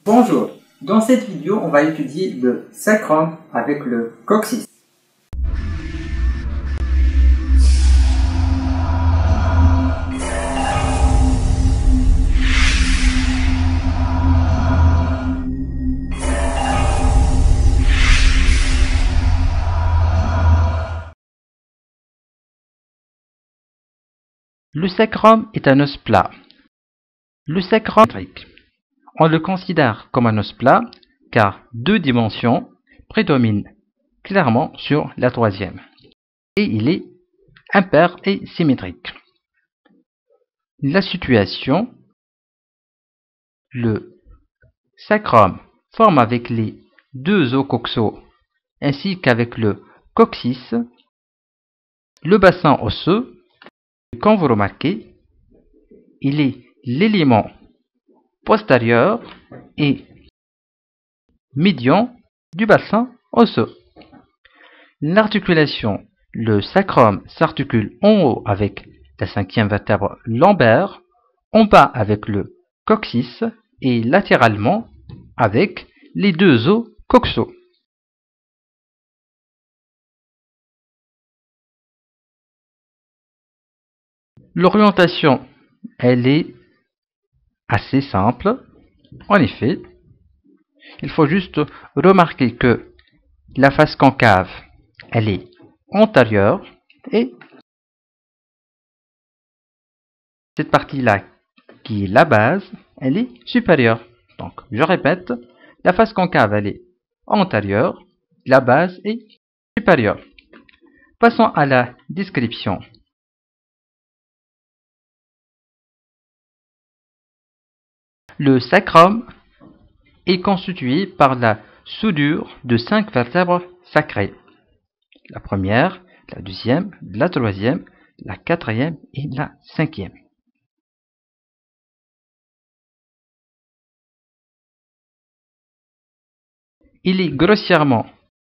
Bonjour, dans cette vidéo, on va étudier le sacrum avec le coccyx. Le sacrum est un os plat. Le sacrum métrique. On le considère comme un os plat car deux dimensions prédominent clairement sur la troisième. Et il est impair et symétrique. La situation, le sacrum forme avec les deux os coxaux ainsi qu'avec le coccyx le bassin osseux. Quand vous remarquez, il est l'élément postérieur et médian du bassin osseux. L'articulation, le sacrum s'articule en haut avec la cinquième vertèbre lombaire, en bas avec le coccyx et latéralement avec les deux os coxaux. L'orientation, elle est assez simple. En effet, il faut juste remarquer que la face concave, elle est antérieure et cette partie-là, qui est la base, elle est supérieure. Donc, je répète, la face concave, elle est antérieure, la base est supérieure. Passons à la description. Le sacrum est constitué par la soudure de 5 vertèbres sacrées. La première, la deuxième, la troisième, la quatrième et la cinquième. Il est grossièrement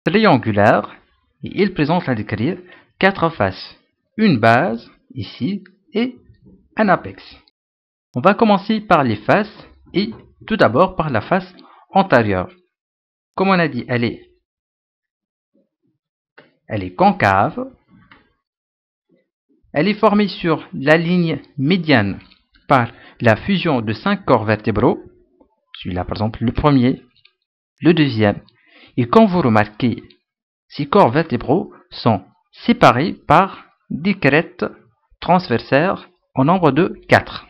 triangulaire et il présente à décrire 4 faces, une base ici et un apex. On va commencer par les faces et tout d'abord par la face antérieure. Comme on a dit, elle est concave. Elle est formée sur la ligne médiane par la fusion de 5 corps vertébraux. Celui-là, par exemple, le premier, le deuxième. Et quand vous remarquez, ces corps vertébraux sont séparés par des crêtes transversaires au nombre de 4.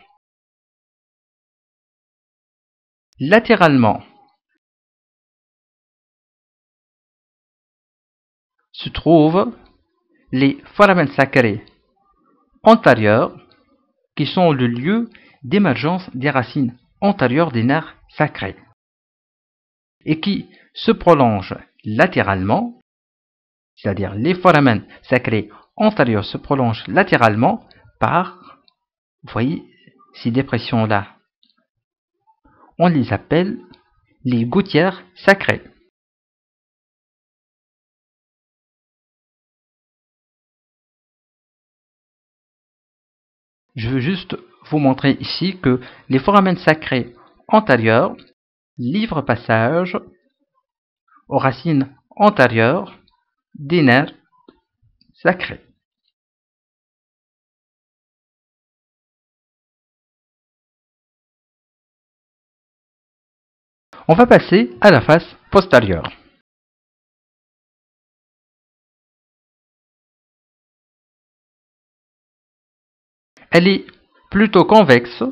Latéralement se trouvent les foramens sacrés antérieurs qui sont le lieu d'émergence des racines antérieures des nerfs sacrés et qui se prolongent latéralement, c'est-à-dire les foramens sacrés antérieurs se prolongent latéralement par, vous voyez, ces dépressions-là. On les appelle les gouttières sacrées. Je veux juste vous montrer ici que les foramens sacrés antérieurs livrent passage aux racines antérieures des nerfs sacrés. On va passer à la face postérieure. Elle est plutôt convexe.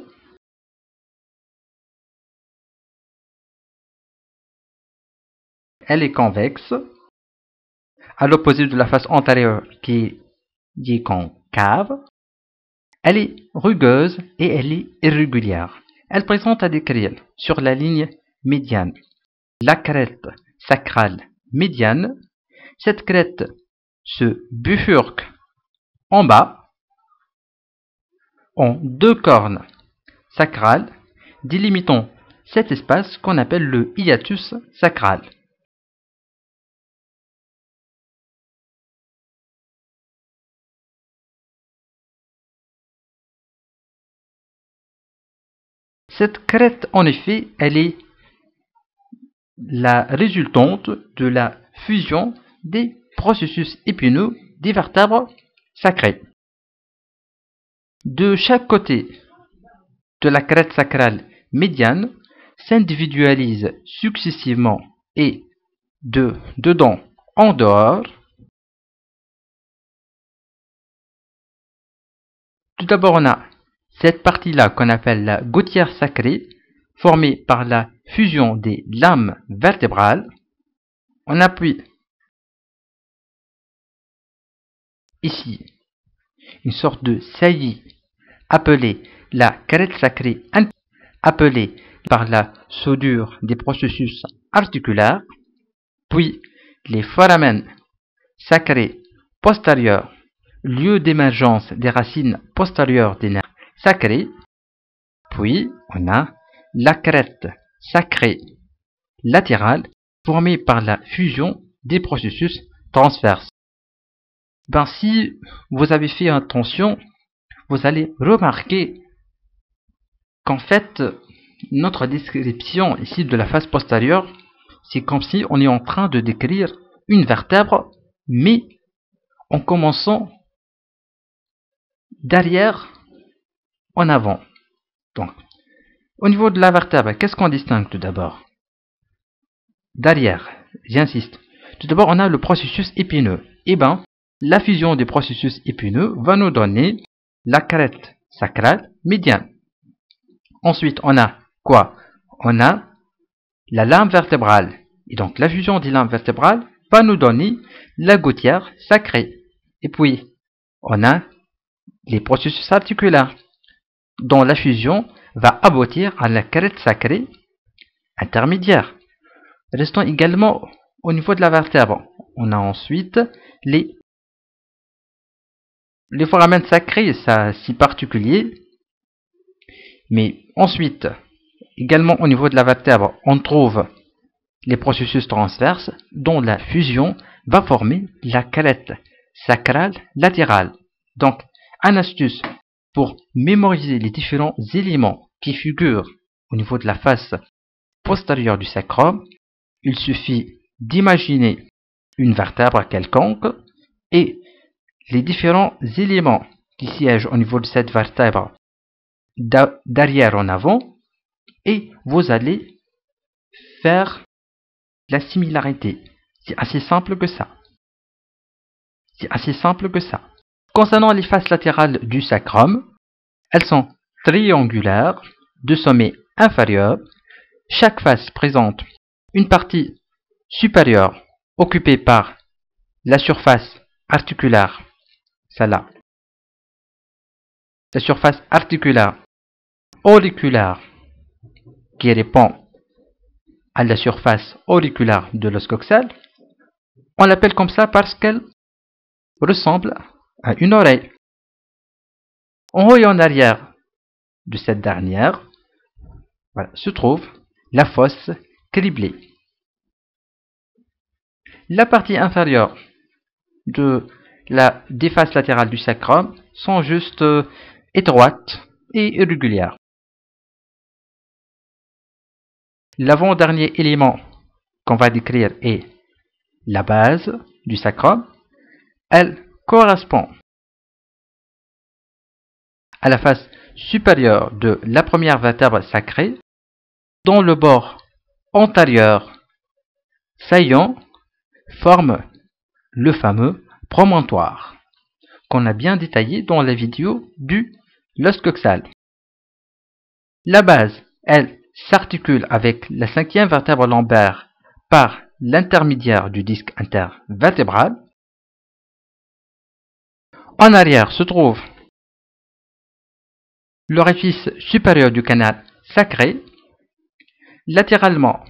Elle est convexe, à l'opposé de la face antérieure qui est concave. Elle est rugueuse et elle est irrégulière. Elle présente à décrire sur la ligne médiane la crête sacrale médiane. Cette crête se bifurque en bas en deux cornes sacrales délimitant cet espace qu'on appelle le hiatus sacral. Cette crête, en effet, elle est la résultante de la fusion des processus épineux des vertèbres sacrées. De chaque côté de la crête sacrale médiane s'individualise successivement et de dedans en dehors. Tout d'abord, on a cette partie-là qu'on appelle la gouttière sacrée, formée par la fusion des lames vertébrales. On appuie ici une sorte de saillie appelée la crête sacrée, appelée par la soudure des processus articulaires, puis les foramen sacrés postérieurs, lieu d'émergence des racines postérieures des nerfs sacrés, puis on a la crête sacrée latérale formée par la fusion des processus transverses. Si vous avez fait attention, vous allez remarquer qu'en fait, notre description ici de la face postérieure, c'est comme si on est en train de décrire une vertèbre, mais en commençant d'arrière en avant. Donc, au niveau de la vertèbre, qu'est-ce qu'on distingue tout d'abord? D'arrière, j'insiste. Tout d'abord, on a le processus épineux. Eh bien, la fusion des processus épineux va nous donner la crête sacrale médiane. Ensuite, on a quoi? On a la lame vertébrale. Et donc, la fusion des lames vertébrales va nous donner la gouttière sacrée. Et puis, on a les processus articulaires, dont la fusion va aboutir à la crête sacrée intermédiaire. Restons également au niveau de la vertèbre. On a ensuite les foramen sacrés, ça c'est particulier. Mais ensuite, également au niveau de la vertèbre, on trouve les processus transverses dont la fusion va former la crête sacrale latérale. Donc, une astuce pour mémoriser les différents éléments qui figurent au niveau de la face postérieure du sacrum, il suffit d'imaginer une vertèbre quelconque et les différents éléments qui siègent au niveau de cette vertèbre d'arrière en avant, et vous allez faire la similarité. C'est assez simple que ça. C'est assez simple que ça. Concernant les faces latérales du sacrum, elles sont triangulaires, de sommet inférieur. Chaque face présente une partie supérieure occupée par la surface articulaire, celle-là. La surface articulaire auriculaire qui répond à la surface auriculaire de l'os coxal. On l'appelle comme ça parce qu'elle ressemble à une oreille. En haut et en arrière de cette dernière, voilà, se trouve la fosse criblée. La partie inférieure des faces latérales du sacrum sont juste étroites et irrégulières. L'avant-dernier élément qu'on va décrire est la base du sacrum. Elle correspond à la face supérieure de la première vertèbre sacrée, dont le bord antérieur saillant forme le fameux promontoire qu'on a bien détaillé dans la vidéo du l'os coxal. La base, elle, s'articule avec la cinquième vertèbre lombaire par l'intermédiaire du disque intervertébral. En arrière se trouve l'orifice supérieur du canal sacré. Latéralement,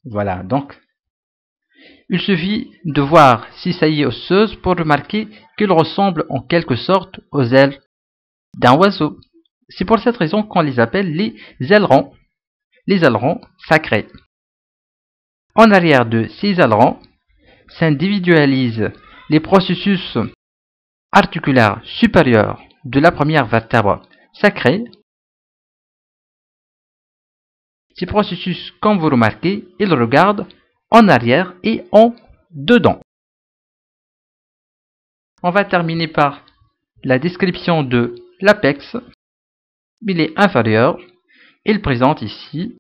voilà, donc il suffit de voir ces saillies osseuses pour remarquer qu'ils ressemblent en quelque sorte aux ailes d'un oiseau. C'est pour cette raison qu'on les appelle les ailerons sacrés. En arrière de ces ailerons s'individualisent les processus articulaires supérieurs de la première vertèbre sacrée Ces processus, comme vous remarquez, ils regardent en arrière et en dedans. On va terminer par la description de l'apex. Il est inférieur. Il présente ici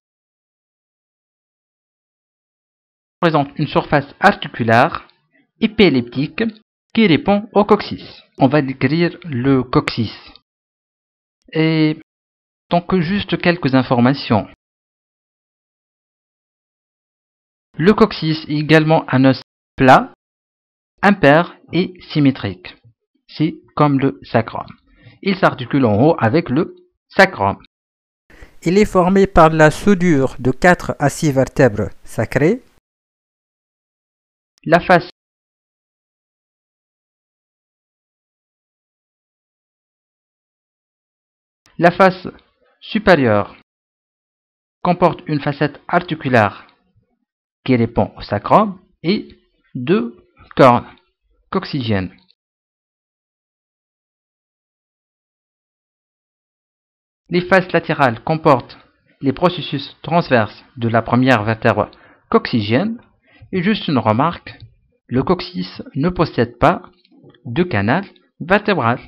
une surface articulaire épée-elliptique qui répond au coccyx. On va décrire le coccyx. Et donc juste quelques informations. Le coccyx est également un os plat, impair et symétrique. C'est comme le sacrum. Il s'articule en haut avec le sacrum. Il est formé par la soudure de 4 à 6 vertèbres sacrées. La face supérieure comporte une facette articulaire qui répond au sacrum et 2 cornes coccygiennes. Les faces latérales comportent les processus transverses de la première vertèbre coccygienne. Et juste une remarque, le coccyx ne possède pas de canal vertébral.